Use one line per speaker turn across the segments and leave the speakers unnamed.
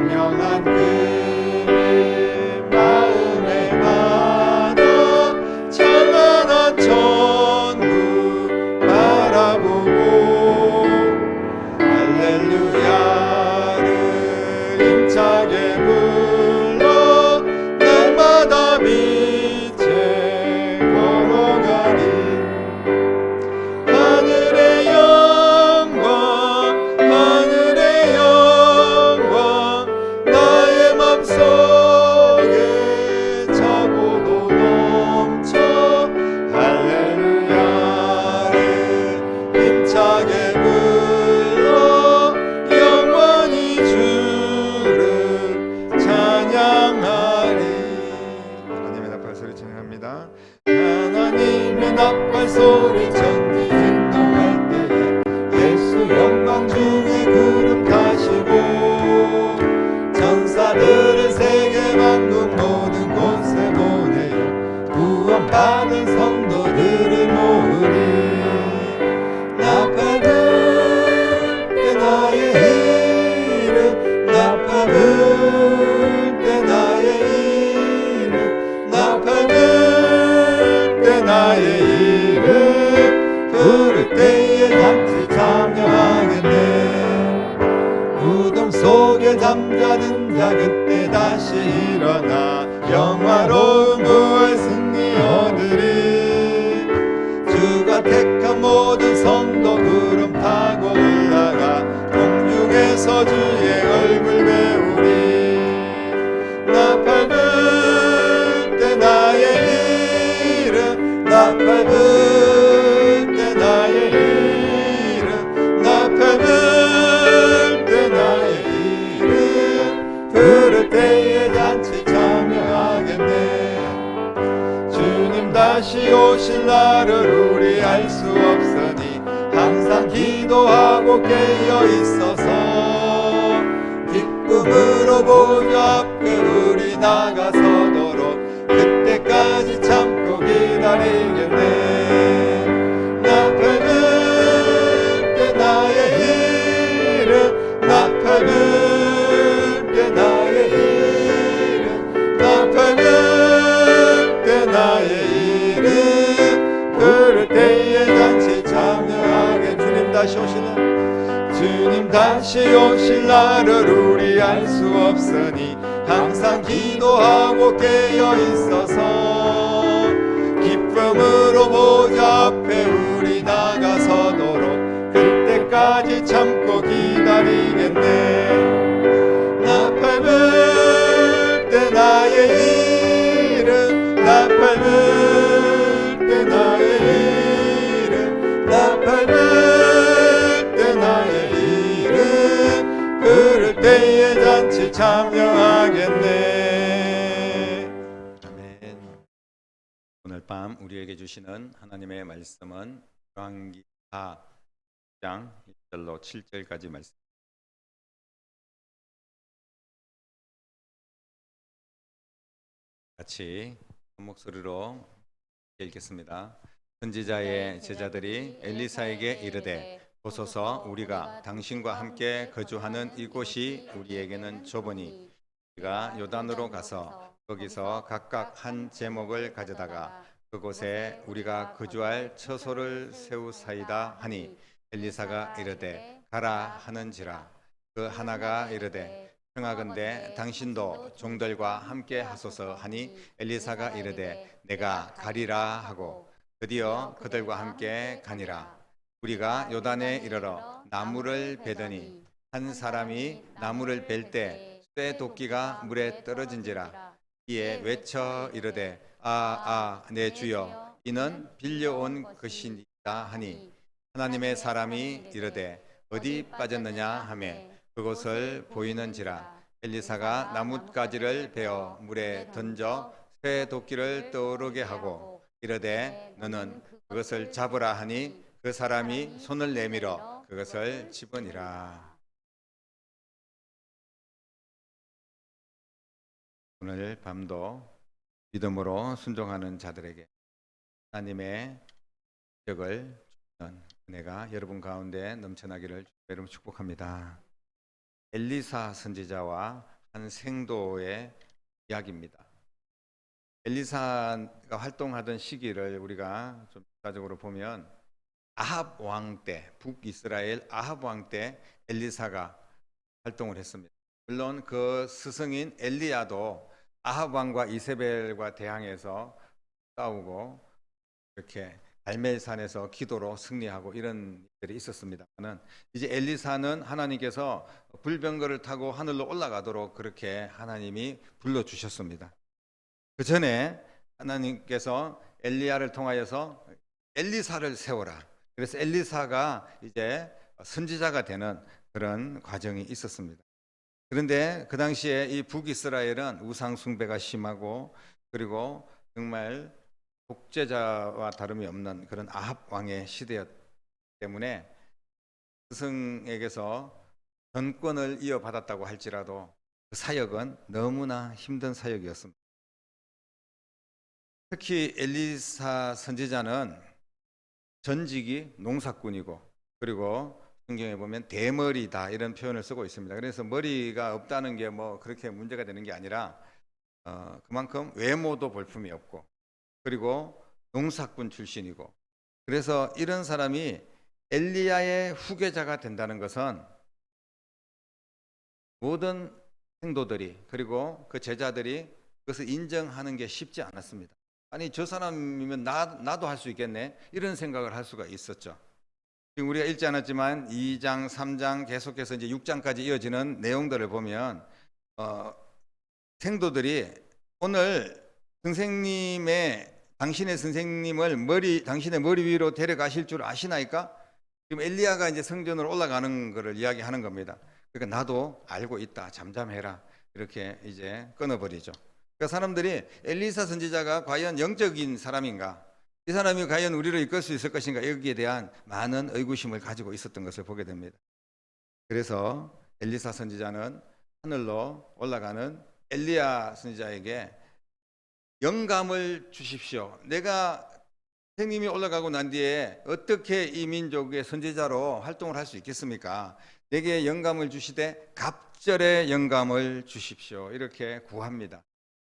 청명한 그림 마음에 받아 찬란한 천국 바라보고 할렐루야를 힘차게 불러 날마다 빛에 걸어가리. 하늘의 영광 하늘의 영광 나의 맘속에 차고도 넘쳐 할렐루야를 힘차게 불러 영원히 주를 찬양하리. 하나님의 나팔 소리 진행합니다. 하나님의 나팔 소리 천지 진동할 때에 예수 영광 중에 구름 타시고 천사들을 세계 만국 모든 곳에 보내어 구원받은 성도들을 모으리. 나팔 불 때 나의 이름 나팔 불 때 나의 이름 나팔 불 때 나의 이름 부를 때에 같이 참여하겠네. 무덤 속에 잠자는 자 그때 다시 일어나 영화로운 부활 승리 얻으리. 주가 택한 모든 성도 구름 타고 올라가 공중에서 주의 얼굴 배우리. 나팔 불 때 나의 이름 나팔 불 때 나의 이름 나팔 불 때 나의 이름 부를 때에 잔치 참여하겠네. 주님 다시 오실 날을 우리 알 수 없으니 항상 기도하고 깨어 있어서 기쁨으로 보좌 앞에 우리 나가서도록 그때까지 참고 기다리겠네. 나팔 불 때 나의 이름 나팔 불 때 나의 이름 나팔 불 때 나의 이름 부를 때에 잔치 참여하게. 주님 다시 오시는 주님 다시 오실 날을 우리 알 수 없으니 항상 기도하고 깨어 있어서 기쁨으로 보좌 앞에 우리 나가서도록 그때까지 참고 기다리겠네. 나팔 불 때 나의 이름 나팔 불 때 나의 이름 나팔 불 때 나의 이름 부를 때에 잔치 참여하겠네. 아멘. 오늘 밤 우리에게 주시는 하나님의 말씀은 열왕기 4장 1절로 7절까지 말씀. 같이 한 목소리로 읽겠습니다. 선지자의 제자들이 엘리사에게 이르되 보소서 우리가 당신과 함께 거주하는 이곳이 우리에게는 좁으니 우리가 요단으로 가서 거기서 각각 한 제목을 가져다가 그곳에 우리가 거주할 처소를 세우사이다 하니 엘리사가 이르되 가라 하는지라. 그 하나가 이르되 청하건대 당신도 종들과 함께 하소서 하니 엘리사가 이르되 내가 가리라 하고 드디어 그들과 함께 가니라. 우리가 요단에 이르러 나무를 베더니 한 사람이 나무를 벨 때 쇠 도끼가 물에 떨어진지라. 이에 외쳐 이르되 내 주여 이는 빌려온 것이니이다 하니 하나님의 사람이 이르되 어디 빠졌느냐 하매 그곳을 보이는지라. 엘리사가 나뭇가지를 베어 물에 던져 쇠 도끼를 떠오르게 하고 이르되 너는 그것을 잡으라 하니 그 사람이 손을 내밀어 그것을 집으니라. 오늘 밤도 믿음으로 순종하는 자들에게 하나님의 격을 주는 은혜가 여러분 가운데 넘쳐나기를 여러분 축복합니다. 엘리사 선지자와 한 생도의 이야기입니다. 엘리사가 활동하던 시기를 우리가 좀 역사적으로 보면 아합 왕 때, 북이스라엘 아합 왕 때 엘리사가 활동을 했습니다. 물론 그 스승인 엘리야도 아합 왕과 이세벨과 대항해서 싸우고 이렇게 갈멜산에서 기도로 승리하고 이런 일들이 있었습니다만, 이제 엘리사는 하나님께서 불병거를 타고 하늘로 올라가도록 그렇게 하나님이 불러주셨습니다. 그 전에 하나님께서 엘리야를 통하여서 엘리사를 세워라. 그래서 엘리사가 이제 선지자가 되는 그런 과정이 있었습니다. 그런데 그 당시에 이 북이스라엘은 우상 숭배가 심하고, 그리고 정말 독재자와 다름이 없는 그런 아합 왕의 시대였기 때문에 스승에게서 전권을 이어받았다고 할지라도 그 사역은 너무나 힘든 사역이었습니다. 특히 엘리사 선지자는 전직이 농사꾼이고, 그리고 성경에 보면 대머리다 이런 표현을 쓰고 있습니다. 그래서 머리가 없다는 게 뭐 그렇게 문제가 되는 게 아니라 그만큼 외모도 볼품이 없고, 그리고 농사꾼 출신이고, 그래서 이런 사람이 엘리야의 후계자가 된다는 것은 모든 생도들이, 그리고 그 제자들이 그것을 인정하는 게 쉽지 않았습니다. 아니, 저 사람이면 나도 할 수 있겠네, 이런 생각을 할 수가 있었죠. 지금 우리가 읽지 않았지만 2장, 3장 계속해서 이제 6장까지 이어지는 내용들을 보면 생도들이 오늘 당신의 선생님을 당신의 머리 위로 데려가실 줄 아시나이까? 지금 엘리야가 이제 성전으로 올라가는 것을 이야기하는 겁니다. 그러니까 나도 알고 있다, 잠잠해라, 이렇게 이제 끊어버리죠. 그러니까 사람들이 엘리사 선지자가 과연 영적인 사람인가, 이 사람이 과연 우리를 이끌 수 있을 것인가, 여기에 대한 많은 의구심을 가지고 있었던 것을 보게 됩니다. 그래서 엘리사 선지자는 하늘로 올라가는 엘리야 선지자에게 영감을 주십시오. 내가 선생님이 올라가고 난 뒤에 어떻게 이 민족의 선지자로 활동을 할 수 있겠습니까? 내게 영감을 주시되 갑절의 영감을 주십시오. 이렇게 구합니다.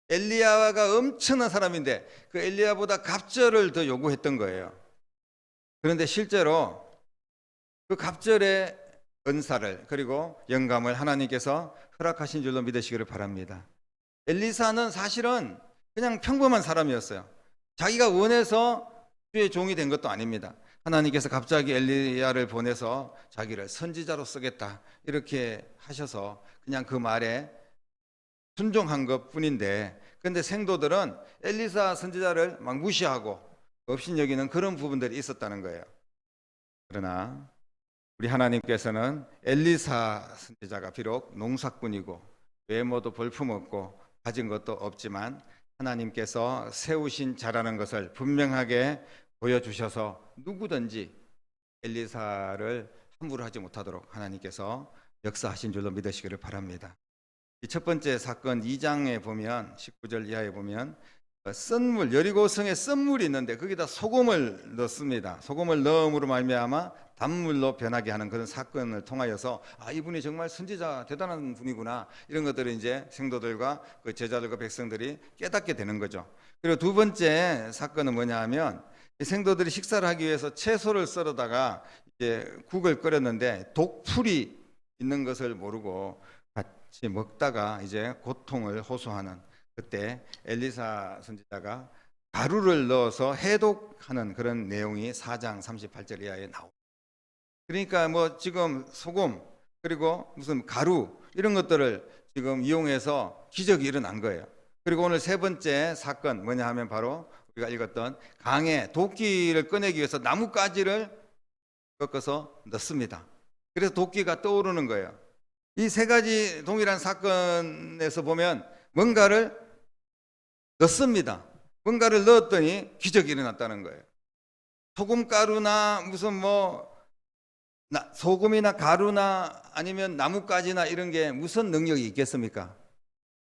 엘리야가 엄청난 사람인데 그 엘리야보다 갑절을 더 요구했던 거예요. 그런데 실제로 그 갑절의 은사를, 그리고 영감을 하나님께서 허락하신 줄로 믿으시기를 바랍니다. 엘리사는 사실은 그냥 평범한 사람이었어요. 자기가 원해서 주의 종이 된 것도 아닙니다. 하나님께서 갑자기 엘리야를 보내서 자기를 선지자로 쓰겠다 이렇게 하셔서 그냥 그 말에 순종한 것 뿐인데, 그런데 생도들은 엘리사 선지자를 막 무시하고 업신여기는 그런 부분들이 있었다는 거예요. 그러나 우리 하나님께서는 엘리사 선지자가 비록 농사꾼이고 외모도 볼품없고 가진 것도 없지만 하나님께서 세우신 자라는 것을 분명하게 보여주셔서 누구든지 엘리사를 함부로 하지 못하도록 하나님께서 역사하신 줄로 믿으시기를 바랍니다. 이 첫 번째 사건 2장에 보면 19절 이하에 보면 썬물, 여리고성에 썬물이 있는데 거기다 소금을 넣습니다. 소금을 넣음으로 말미암아 단물로 변하게 하는 그런 사건을 통하여서 이분이 정말 선지자 대단한 분이구나, 이런 것들을 이제 생도들과 그 제자들과 백성들이 깨닫게 되는 거죠. 그리고 두 번째 사건은 뭐냐 하면 생도들이 식사를 하기 위해서 채소를 썰어다가 이제 국을 끓였는데 독풀이 있는 것을 모르고 같이 먹다가 이제 고통을 호소하는, 그때 엘리사 선지자가 가루를 넣어서 해독하는 그런 내용이 4장 38절 이하에 나옵니다. 그러니까 뭐 지금 소금 그리고 무슨 가루 이런 것들을 지금 이용해서 기적이 일어난 거예요. 그리고 오늘 세 번째 사건 뭐냐 하면 바로 우리가 읽었던 강에 도끼를 꺼내기 위해서 나뭇가지를 꺾어서 넣습니다. 그래서 도끼가 떠오르는 거예요. 이 세 가지 동일한 사건에서 보면 뭔가를 넣습니다. 뭔가를 넣었더니 기적이 일어났다는 거예요. 소금가루나 무슨 소금이나 가루나 아니면 나뭇가지나 이런 게 무슨 능력이 있겠습니까?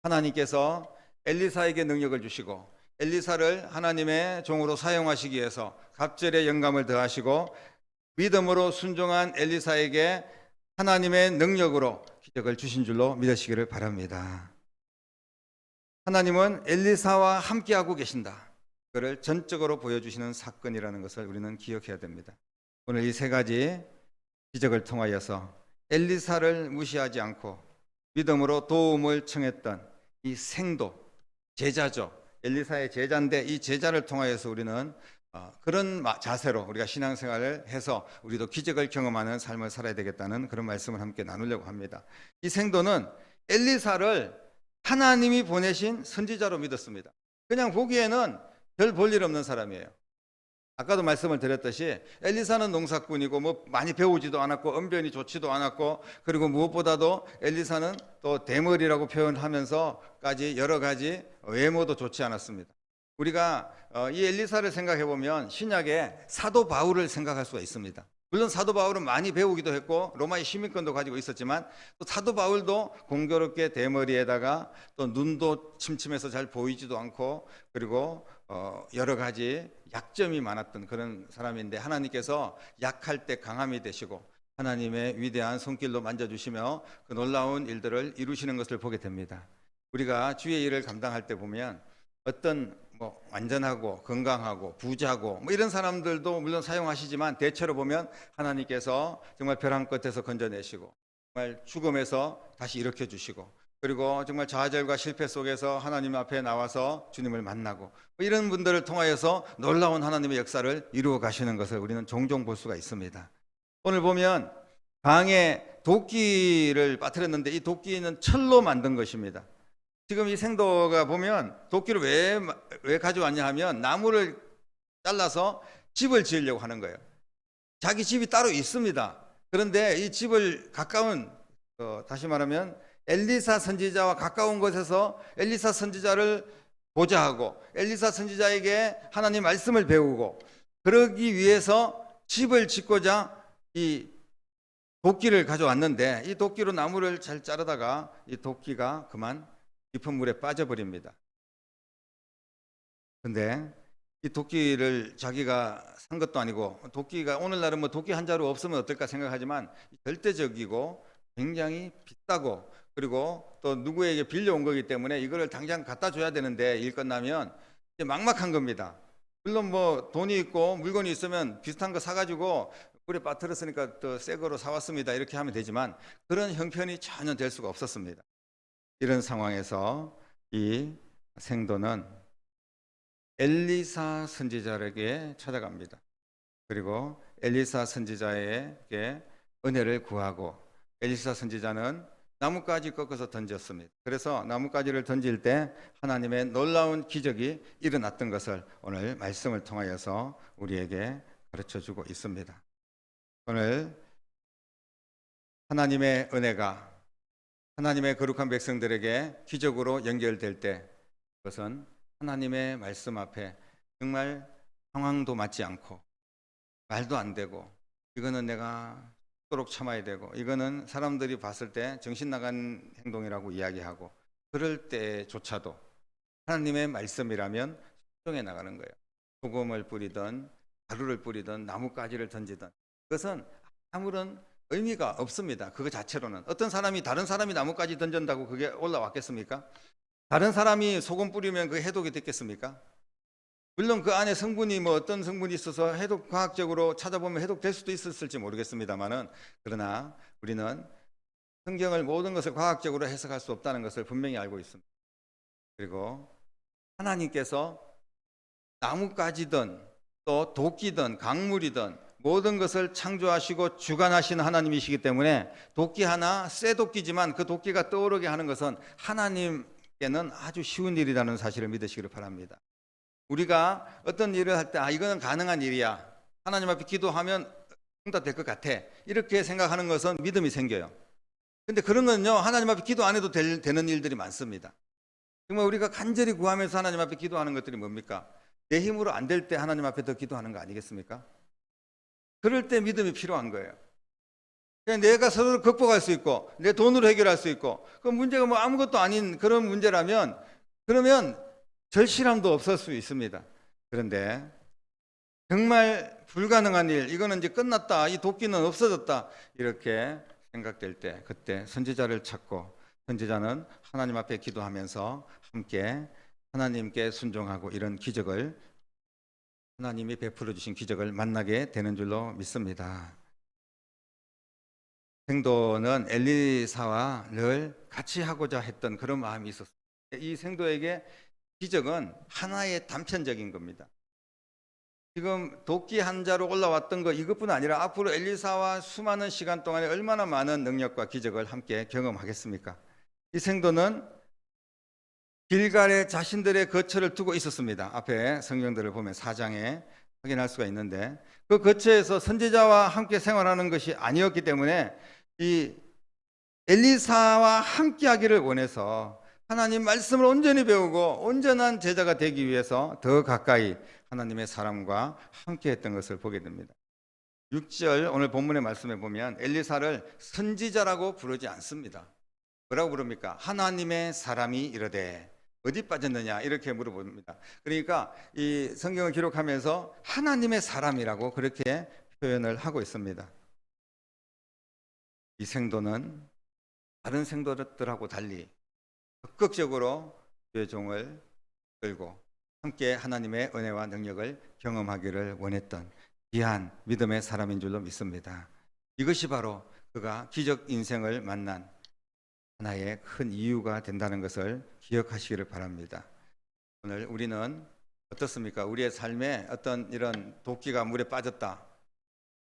하나님께서 엘리사에게 능력을 주시고 엘리사를 하나님의 종으로 사용하시기 위해서 갑절의 영감을 더하시고 믿음으로 순종한 엘리사에게 하나님의 능력으로 기적을 주신 줄로 믿으시기를 바랍니다. 하나님은 엘리사와 함께하고 계신다. 그를 전적으로 보여주시는 사건이라는 것을 우리는 기억해야 됩니다. 오늘 이 세 가지 기적을 통하여서 엘리사를 무시하지 않고 믿음으로 도움을 청했던 이 생도, 제자죠. 엘리사의 제자인데 이 제자를 통하여서 우리는 그런 자세로 우리가 신앙생활을 해서 우리도 기적을 경험하는 삶을 살아야 되겠다는 그런 말씀을 함께 나누려고 합니다. 이 생도는 엘리사를 하나님이 보내신 선지자로 믿었습니다. 그냥 보기에는 별 볼 일 없는 사람이에요. 아까도 말씀을 드렸듯이 엘리사는 농사꾼이고 뭐 많이 배우지도 않았고 언변이 좋지도 않았고, 그리고 무엇보다도 엘리사는 또 대머리라고 표현하면서까지 여러 가지 외모도 좋지 않았습니다. 우리가 이 엘리사를 생각해 보면 신약에 사도 바울을 생각할 수가 있습니다. 물론 사도 바울은 많이 배우기도 했고 로마의 시민권도 가지고 있었지만, 또 사도 바울도 공교롭게 대머리에다가 또 눈도 침침해서 잘 보이지도 않고, 그리고 여러 가지 약점이 많았던 그런 사람인데, 하나님께서 약할 때 강함이 되시고 하나님의 위대한 손길로 만져주시며 그 놀라운 일들을 이루시는 것을 보게 됩니다. 우리가 주의 일을 감당할 때 보면 어떤 완전하고 건강하고 부자고 이런 사람들도 물론 사용하시지만, 대체로 보면 하나님께서 정말 벼랑 끝에서 건져내시고 정말 죽음에서 다시 일으켜 주시고, 그리고 정말 좌절과 실패 속에서 하나님 앞에 나와서 주님을 만나고 이런 분들을 통하여서 놀라운 하나님의 역사를 이루어 가시는 것을 우리는 종종 볼 수가 있습니다. 오늘 보면 강에 도끼를 빠뜨렸는데 이 도끼는 철로 만든 것입니다. 지금 이 생도가 보면 도끼를 왜 가져왔냐 하면 나무를 잘라서 집을 지으려고 하는 거예요. 자기 집이 따로 있습니다. 그런데 이 집을 가까운, 다시 말하면 엘리사 선지자와 가까운 곳에서 엘리사 선지자를 보좌하고 엘리사 선지자에게 하나님 말씀을 배우고, 그러기 위해서 집을 짓고자 이 도끼를 가져왔는데, 이 도끼로 나무를 잘 자르다가 이 도끼가 그만 깊은 물에 빠져버립니다. 근데 이 도끼를 자기가 산 것도 아니고, 도끼가 오늘날은 뭐 도끼 한 자루 없으면 어떨까 생각하지만 절대적이고 굉장히 비싸고, 그리고 또 누구에게 빌려온 거기 때문에 이거를 당장 갖다 줘야 되는데 일 끝나면 이제 막막한 겁니다. 물론 뭐 돈이 있고 물건이 있으면 비슷한 거 사가지고 물에 빠뜨렸으니까 또 새 거로 사왔습니다 이렇게 하면 되지만, 그런 형편이 전혀 될 수가 없었습니다. 이런 상황에서 이 생도는 엘리사 선지자에게 찾아갑니다. 그리고 엘리사 선지자에게 은혜를 구하고, 엘리사 선지자는 나뭇가지 꺾어서 던졌습니다. 그래서 나뭇가지를 던질 때 하나님의 놀라운 기적이 일어났던 것을 오늘 말씀을 통하여서 우리에게 가르쳐주고 있습니다. 오늘 하나님의 은혜가 하나님의 거룩한 백성들에게 기적으로 연결될 때, 그것은 하나님의 말씀 앞에 정말 상황도 맞지 않고 말도 안 되고, 이거는 내가 도록 참아야 되고, 이거는 사람들이 봤을 때 정신 나간 행동이라고 이야기하고, 그럴 때조차도 하나님의 말씀이라면 순종해 나가는 거예요. 소금을 뿌리든 가루를 뿌리든 나뭇가지를 던지든 그것은 아무런 의미가 없습니다. 그거 자체로는. 어떤 사람이 다른 사람이 나뭇가지 던진다고 그게 올라왔겠습니까? 다른 사람이 소금 뿌리면 그게 해독이 됐겠습니까? 물론 그 안에 성분이 어떤 성분이 있어서 해독, 과학적으로 찾아보면 해독될 수도 있었을지 모르겠습니다만은, 그러나 우리는 성경을 모든 것을 과학적으로 해석할 수 없다는 것을 분명히 알고 있습니다. 그리고 하나님께서 나뭇가지든 또 도끼든 강물이든 모든 것을 창조하시고 주관하시는 하나님이시기 때문에, 도끼 하나, 쇠 도끼지만 그 도끼가 떠오르게 하는 것은 하나님께는 아주 쉬운 일이라는 사실을 믿으시기를 바랍니다. 우리가 어떤 일을 할 때 이거는 가능한 일이야, 하나님 앞에 기도하면 응답될 것 같아, 이렇게 생각하는 것은 믿음이 생겨요. 근데 그런 건요, 하나님 앞에 기도 안 해도 되는 일들이 많습니다. 정말 우리가 간절히 구하면서 하나님 앞에 기도하는 것들이 뭡니까? 내 힘으로 안 될 때 하나님 앞에 더 기도하는 거 아니겠습니까? 그럴 때 믿음이 필요한 거예요. 그냥 내가 서로 극복할 수 있고 내 돈으로 해결할 수 있고, 그 문제가 아무것도 아닌 그런 문제라면, 그러면 절실함도 없을 수 있습니다. 그런데 정말 불가능한 일, 이거는 이제 끝났다, 이 도끼는 없어졌다, 이렇게 생각될 때 그때 선지자를 찾고 선지자는 하나님 앞에 기도하면서 함께 하나님께 순종하고 이런 기적을 하나님이 베풀어 주신 기적을 만나게 되는 줄로 믿습니다. 생도는 엘리사와 늘 같이 하고자 했던 그런 마음이 있었어요. 이 생도에게 기적은 하나의 단편적인 겁니다. 지금 도끼 한 자로 올라왔던 거 이것뿐 아니라 앞으로 엘리사와 수많은 시간 동안에 얼마나 많은 능력과 기적을 함께 경험하겠습니까? 이 생도는 길갈에 자신들의 거처를 두고 있었습니다. 앞에 성경들을 보면 4장에 확인할 수가 있는데 그 거처에서 선지자와 함께 생활하는 것이 아니었기 때문에 이 엘리사와 함께 하기를 원해서 하나님 말씀을 온전히 배우고 온전한 제자가 되기 위해서 더 가까이 하나님의 사람과 함께 했던 것을 보게 됩니다. 6절 오늘 본문의 말씀에 보면 엘리사를 선지자라고 부르지 않습니다. 뭐라고 부릅니까? 하나님의 사람이 이르되 어디 빠졌느냐 이렇게 물어봅니다. 그러니까 이 성경을 기록하면서 하나님의 사람이라고 그렇게 표현을 하고 있습니다. 이 생도는 다른 생도들하고 달리 적극적으로 주의 종을 끌고 함께 하나님의 은혜와 능력을 경험하기를 원했던 귀한 믿음의 사람인 줄로 믿습니다. 이것이 바로 그가 기적 인생을 만난 하나의 큰 이유가 된다는 것을 기억하시기를 바랍니다. 오늘 우리는 어떻습니까? 우리의 삶에 어떤 이런 도끼가 물에 빠졌다.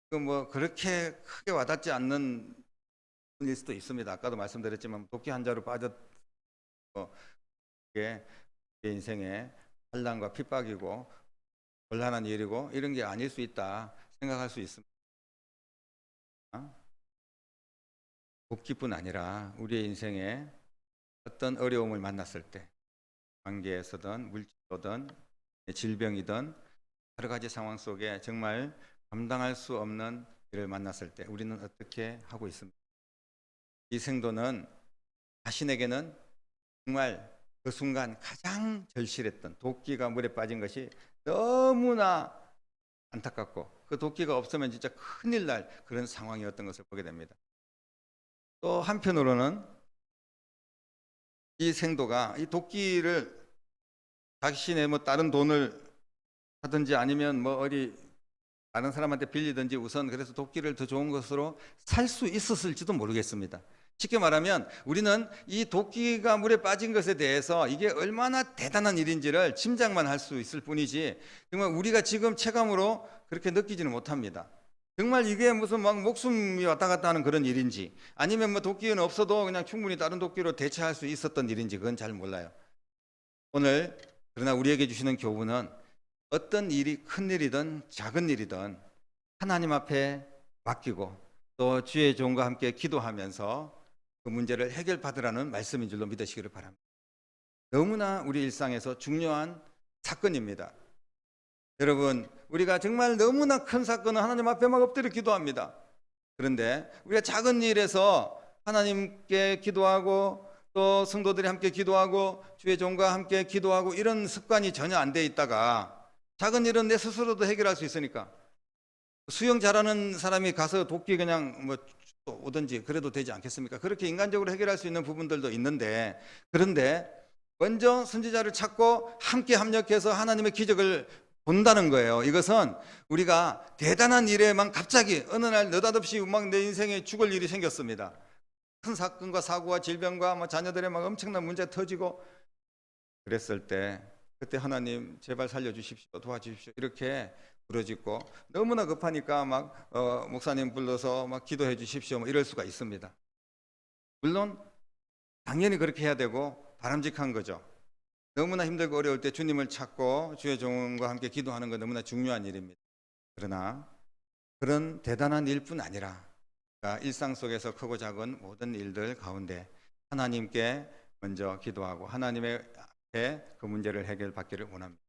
그 뭐 그렇게 크게 와닿지 않는 일 수도 있습니다. 아까도 말씀드렸지만 도끼 한 자루 빠졌 그게 내 인생에 환난과 핍박이고 곤란한 일이고 이런 게 아닐 수 있다 생각할 수 있습니다. 도끼뿐 아니라 우리의 인생에 어떤 어려움을 만났을 때 관계에서든 물질로든 질병이든 여러 가지 상황 속에 정말 감당할 수 없는 일을 만났을 때 우리는 어떻게 하고 있습니까? 이 생도는 자신에게는 정말 그 순간 가장 절실했던 도끼가 물에 빠진 것이 너무나 안타깝고 그 도끼가 없으면 진짜 큰일 날 그런 상황이었던 것을 보게 됩니다. 또 한편으로는 이 생도가 이 도끼를 자신의 뭐 다른 돈을 하든지 아니면 뭐 어디 다른 사람한테 빌리든지 우선 그래서 도끼를 더 좋은 것으로 살 수 있었을지도 모르겠습니다. 쉽게 말하면 우리는 이 도끼가 물에 빠진 것에 대해서 이게 얼마나 대단한 일인지를 짐작만 할 수 있을 뿐이지 정말 우리가 지금 체감으로 그렇게 느끼지는 못합니다. 정말 이게 무슨 막 목숨이 왔다 갔다 하는 그런 일인지 아니면 뭐 도끼는 없어도 그냥 충분히 다른 도끼로 대체할 수 있었던 일인지 그건 잘 몰라요. 오늘 그러나 우리에게 주시는 교훈은 어떤 일이 큰 일이든 작은 일이든 하나님 앞에 맡기고 또 주의 종과 함께 기도하면서 그 문제를 해결받으라는 말씀인 줄로 믿으시기를 바랍니다. 너무나 우리 일상에서 중요한 사건입니다. 여러분, 우리가 정말 너무나 큰 사건은 하나님 앞에 막 엎드려 기도합니다. 그런데 우리가 작은 일에서 하나님께 기도하고 또 성도들이 함께 기도하고 주의 종과 함께 기도하고 이런 습관이 전혀 안 돼 있다가 작은 일은 내 스스로도 해결할 수 있으니까 수영 잘하는 사람이 가서 도끼 그냥 뭐 오든지 그래도 되지 않겠습니까? 그렇게 인간적으로 해결할 수 있는 부분들도 있는데 그런데 먼저 선지자를 찾고 함께 합력해서 하나님의 기적을 본다는 거예요. 이것은 우리가 대단한 일에만 갑자기 어느 날 느닷없이 막 내 인생에 죽을 일이 생겼습니다. 큰 사건과 사고와 질병과 뭐 자녀들의 막 엄청난 문제 터지고 그랬을 때 그때 하나님 제발 살려주십시오, 도와주십시오 이렇게 부르짖고 너무나 급하니까 막 목사님 불러서 막 기도해 주십시오 뭐 이럴 수가 있습니다. 물론 당연히 그렇게 해야 되고 바람직한 거죠. 너무나 힘들고 어려울 때 주님을 찾고 주의 종과 함께 기도하는 건 너무나 중요한 일입니다. 그러나 그런 대단한 일뿐 아니라 일상 속에서 크고 작은 모든 일들 가운데 하나님께 먼저 기도하고 하나님의 앞에 그 문제를 해결받기를 원합니다.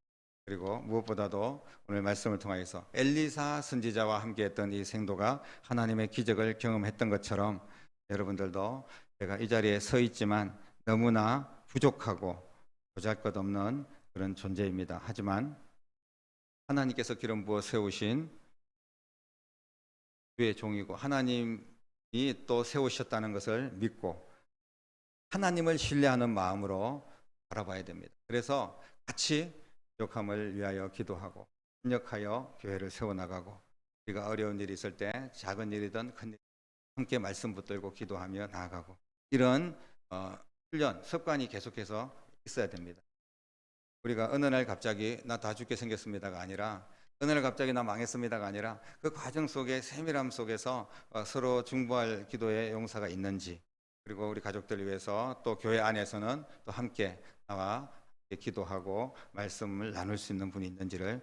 그리고 무엇보다도 오늘 말씀을 통해서 엘리사 선지자와 함께했던 이 생도가 하나님의 기적을 경험했던 것처럼 여러분들도 제가 이 자리에 서 있지만 너무나 부족하고 보잘것없는 그런 존재입니다. 하지만 하나님께서 기름 부어 세우신 주의 종이고 하나님 또 세우셨다는 것을 믿고 하나님을 신뢰하는 마음으로 바라봐야 됩니다. 그래서 같이 부족함을 위하여 기도하고 협력하여 교회를 세워나가고 우리가 어려운 일이 있을 때 작은 일이든 큰 일 함께 말씀 붙들고 기도하며 나아가고 이런 훈련, 습관이 계속해서 있어야 됩니다. 우리가 어느 날 갑자기 나 다 죽게 생겼습니다가 아니라 어느 날 갑자기 나 망했습니다가 아니라 그 과정 속에 세밀함 속에서 서로 중보할 기도의 용사가 있는지 그리고 우리 가족들을 위해서 또 교회 안에서는 또 함께 나와 기도하고 말씀을 나눌 수 있는 분이 있는지를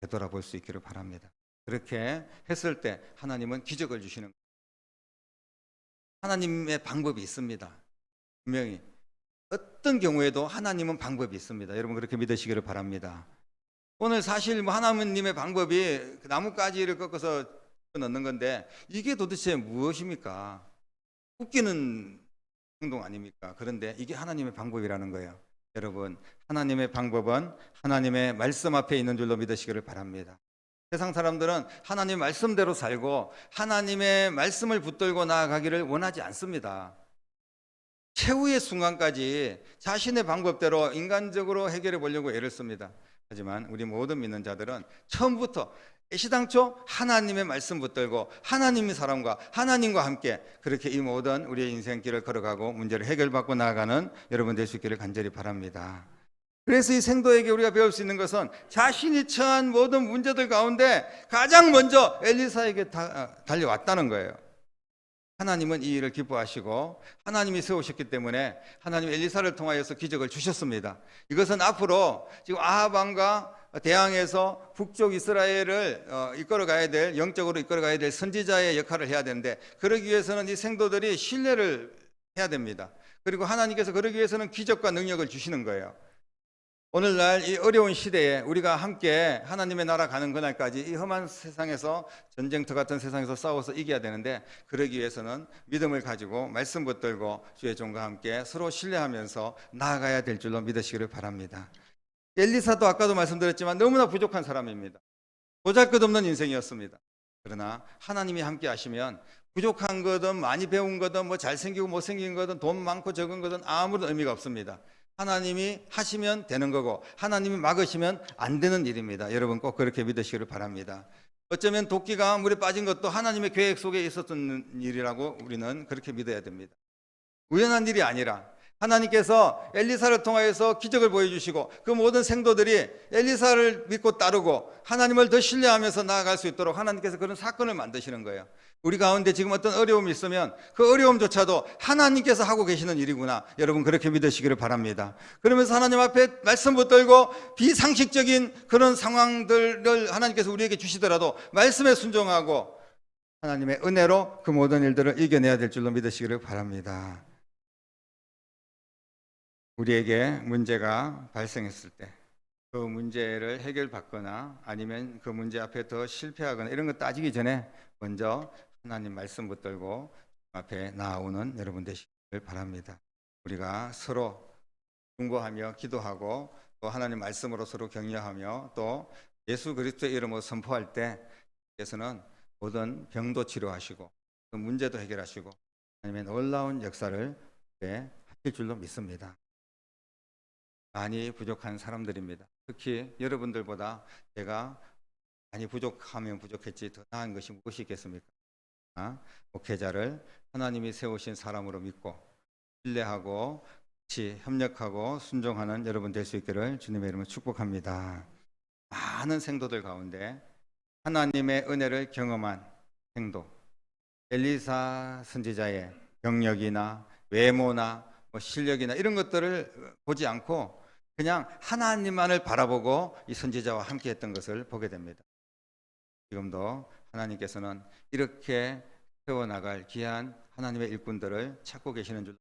되돌아볼 수 있기를 바랍니다. 그렇게 했을 때 하나님은 기적을 주시는 거예요. 하나님의 방법이 있습니다. 분명히 어떤 경우에도 하나님은 방법이 있습니다. 여러분 그렇게 믿으시기를 바랍니다. 오늘 사실 하나님의 방법이 나뭇가지를 꺾어서 넣는 건데 이게 도대체 무엇입니까? 웃기는 행동 아닙니까? 그런데 이게 하나님의 방법이라는 거예요. 여러분 하나님의 방법은 하나님의 말씀 앞에 있는 줄로 믿으시기를 바랍니다. 세상 사람들은 하나님 말씀대로 살고 하나님의 말씀을 붙들고 나아가기를 원하지 않습니다. 최후의 순간까지 자신의 방법대로 인간적으로 해결해 보려고 애를 씁니다. 하지만 우리 모든 믿는 자들은 처음부터 애시당초 하나님의 말씀 붙들고 하나님의 사람과 하나님과 함께 그렇게 이 모든 우리의 인생길을 걸어가고 문제를 해결받고 나아가는 여러분 될 수 있기를 간절히 바랍니다. 그래서 이 생도에게 우리가 배울 수 있는 것은 자신이 처한 모든 문제들 가운데 가장 먼저 엘리사에게 달려왔다는 거예요. 하나님은 이 일을 기뻐하시고 하나님이 세우셨기 때문에 하나님 엘리사를 통하여서 기적을 주셨습니다. 이것은 앞으로 지금 아합 왕과 대항해서 북쪽 이스라엘을 이끌어가야 될 영적으로 이끌어가야 될 선지자의 역할을 해야 되는데 그러기 위해서는 이 생도들이 신뢰를 해야 됩니다. 그리고 하나님께서 그러기 위해서는 기적과 능력을 주시는 거예요. 오늘날 이 어려운 시대에 우리가 함께 하나님의 나라 가는 그날까지 이 험한 세상에서 전쟁터 같은 세상에서 싸워서 이겨야 되는데 그러기 위해서는 믿음을 가지고 말씀 붙들고 주의 종과 함께 서로 신뢰하면서 나아가야 될 줄로 믿으시기를 바랍니다. 엘리사도 아까도 말씀드렸지만 너무나 부족한 사람입니다. 보잘것없는 인생이었습니다. 그러나 하나님이 함께 하시면 부족한 거든 많이 배운 거든 뭐 잘생기고 못생긴 거든 돈 많고 적은 거든 아무런 의미가 없습니다. 하나님이 하시면 되는 거고 하나님이 막으시면 안 되는 일입니다. 여러분 꼭 그렇게 믿으시기를 바랍니다. 어쩌면 도끼가 물에 빠진 것도 하나님의 계획 속에 있었던 일이라고 우리는 그렇게 믿어야 됩니다. 우연한 일이 아니라 하나님께서 엘리사를 통하여서 기적을 보여주시고 그 모든 생도들이 엘리사를 믿고 따르고 하나님을 더 신뢰하면서 나아갈 수 있도록 하나님께서 그런 사건을 만드시는 거예요. 우리 가운데 지금 어떤 어려움이 있으면 그 어려움조차도 하나님께서 하고 계시는 일이구나. 여러분 그렇게 믿으시기를 바랍니다. 그러면서 하나님 앞에 말씀 붙들고 비상식적인 그런 상황들을 하나님께서 우리에게 주시더라도 말씀에 순종하고 하나님의 은혜로 그 모든 일들을 이겨내야 될 줄로 믿으시기를 바랍니다. 우리에게 문제가 발생했을 때 그 문제를 해결받거나 아니면 그 문제 앞에 더 실패하거나 이런 거 따지기 전에 먼저 하나님 말씀 붙들고 앞에 나오는 여러분 되시길 바랍니다. 우리가 서로 중보하며 기도하고 또 하나님 말씀으로 서로 격려하며 또 예수 그리스도의 이름으로 선포할 때 께서는 모든 병도 치료하시고 또 문제도 해결하시고 하나님의 놀라운 역사를 하실 줄로 믿습니다. 많이 부족한 사람들입니다. 특히 여러분들보다 제가 많이 부족하면 부족했지 더 나은 것이 무엇이 있겠습니까? 목회자를 하나님이 세우신 사람으로 믿고 신뢰하고 같이 협력하고 순종하는 여러분 될 수 있기를 주님의 이름으로 축복합니다. 많은 생도들 가운데 하나님의 은혜를 경험한 생도, 엘리사 선지자의 경력이나 외모나 실력이나 이런 것들을 보지 않고 그냥 하나님만을 바라보고 이 선지자와 함께 했던 것을 보게 됩니다. 지금도 하나님께서는 이렇게 세워나갈 귀한 하나님의 일꾼들을 찾고 계시는 줄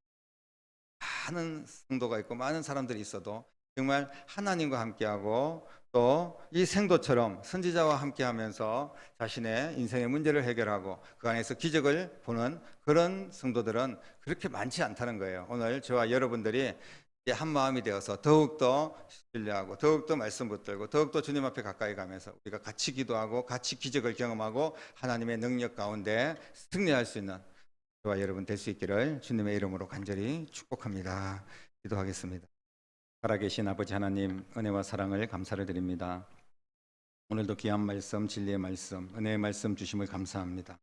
많은 성도가 있고 많은 사람들이 있어도 정말 하나님과 함께하고 또 이 생도처럼 선지자와 함께하면서 자신의 인생의 문제를 해결하고 그 안에서 기적을 보는 그런 성도들은 그렇게 많지 않다는 거예요. 오늘 저와 여러분들이 한 마음이 되어서 더욱더 신뢰하고 더욱더 말씀 붙들고 더욱더 주님 앞에 가까이 가면서 우리가 같이 기도하고 같이 기적을 경험하고 하나님의 능력 가운데 승리할 수 있는 저와 여러분 될 수 있기를 주님의 이름으로 간절히 축복합니다. 기도하겠습니다. 살아계신 아버지 하나님, 은혜와 사랑을 감사를 드립니다. 오늘도 귀한 말씀, 진리의 말씀, 은혜의 말씀 주심을 감사합니다.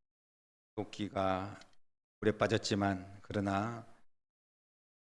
도끼가 물에 빠졌지만 그러나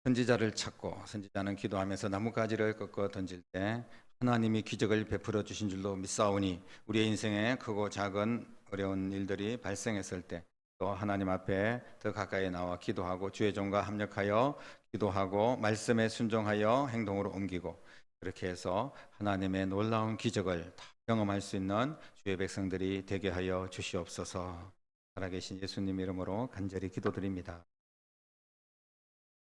선지자를 찾고 선지자는 기도하면서 나뭇가지를 꺾어 던질 때 하나님이 기적을 베풀어 주신 줄로 믿사오니 우리의 인생에 크고 작은 어려운 일들이 발생했을 때 또 하나님 앞에 더 가까이 나와 기도하고 주의 종과 합력하여 기도하고 말씀에 순종하여 행동으로 옮기고 그렇게 해서 하나님의 놀라운 기적을 다 경험할 수 있는 주의 백성들이 되게 하여 주시옵소서. 살아계신 예수님 이름으로 간절히 기도드립니다.